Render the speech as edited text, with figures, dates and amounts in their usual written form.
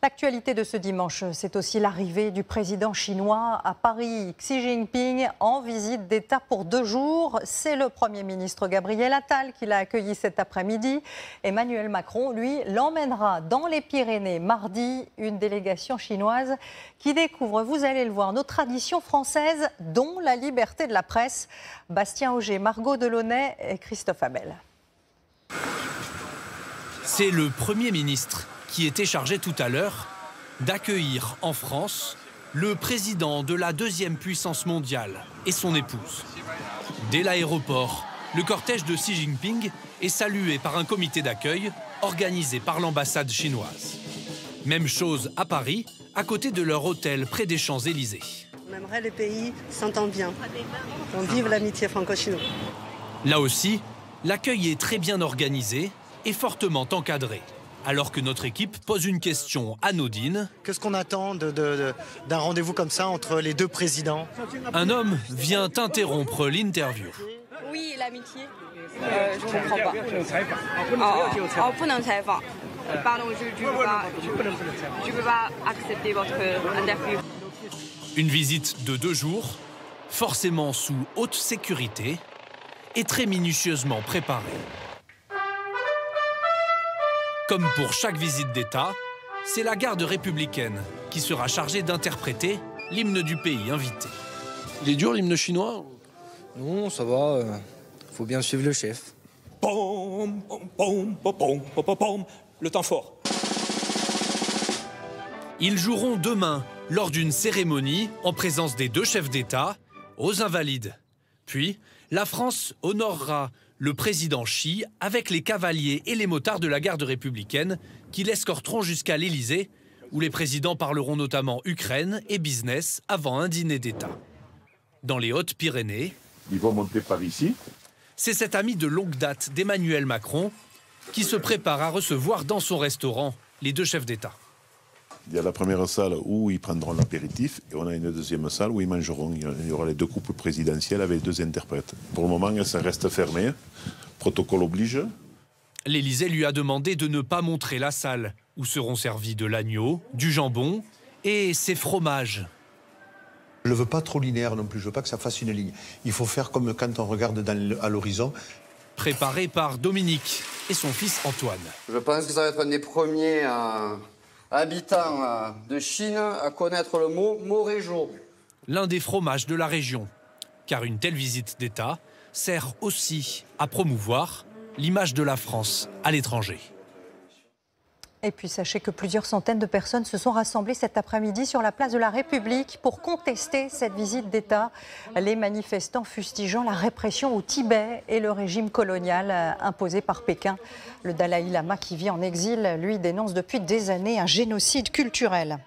L'actualité de ce dimanche, c'est aussi l'arrivée du président chinois à Paris. Xi Jinping en visite d'État pour 2 jours. C'est le Premier ministre Gabriel Attal qui l'a accueilli cet après-midi. Emmanuel Macron, lui, l'emmènera dans les Pyrénées mardi. Une délégation chinoise qui découvre, vous allez le voir, nos traditions françaises, dont la liberté de la presse. Bastien Auger, Margot Delaunay et Christophe Abel. C'est le Premier ministre qui était chargé tout à l'heure d'accueillir en France le président de la 2e puissance mondiale et son épouse. Dès l'aéroport, le cortège de Xi Jinping est salué par un comité d'accueil organisé par l'ambassade chinoise. Même chose à Paris, à côté de leur hôtel près des Champs-Élysées. On aimerait les pays s'entendent bien. On vive l'amitié franco-chinoise. Là aussi, l'accueil est très bien organisé et fortement encadré. Alors que notre équipe pose une question anodine. Qu'est-ce qu'on attend d'un rendez-vous comme ça entre les 2 présidents? Un homme vient interrompre l'interview. Oui, l'amitié. Je ne comprends pas. Pardon, je ne peux pas accepter votre interview. Une visite de 2 jours, forcément sous haute sécurité et très minutieusement préparée. Comme pour chaque visite d'État, c'est la garde républicaine qui sera chargée d'interpréter l'hymne du pays invité. Il est dur l'hymne chinois? Non, ça va. Faut bien suivre le chef. Pom, pom, pom, pom, pom, pom, pom, le temps fort. Ils joueront demain lors d'une cérémonie en présence des 2 chefs d'État aux Invalides. Puis, la France honorera le président Xi avec les cavaliers et les motards de la garde républicaine qui l'escorteront jusqu'à l'Élysée, où les présidents parleront notamment Ukraine et business avant un dîner d'État. Dans les Hautes-Pyrénées, ils vont monter par ici. C'est cet ami de longue date d'Emmanuel Macron qui se prépare à recevoir dans son restaurant les 2 chefs d'État. Il y a la première salle où ils prendront l'apéritif et on a une 2e salle où ils mangeront. Il y aura les 2 couples présidentiels avec 2 interprètes. Pour le moment, ça reste fermé. Protocole oblige. L'Élysée lui a demandé de ne pas montrer la salle où seront servis de l'agneau, du jambon et ses fromages. Je ne veux pas trop linéaire non plus, je ne veux pas que ça fasse une ligne. Il faut faire comme quand on regarde à l'horizon. Préparé par Dominique et son fils Antoine. Je pense que ça va être un des premiers habitants de Chine à connaître le mot moréjo. L'un des fromages de la région. Car une telle visite d'État sert aussi à promouvoir l'image de la France à l'étranger. Et puis sachez que plusieurs centaines de personnes se sont rassemblées cet après-midi sur la place de la République pour contester cette visite d'État. Les manifestants fustigeant la répression au Tibet et le régime colonial imposé par Pékin. Le Dalai Lama, qui vit en exil, lui dénonce depuis des années un génocide culturel.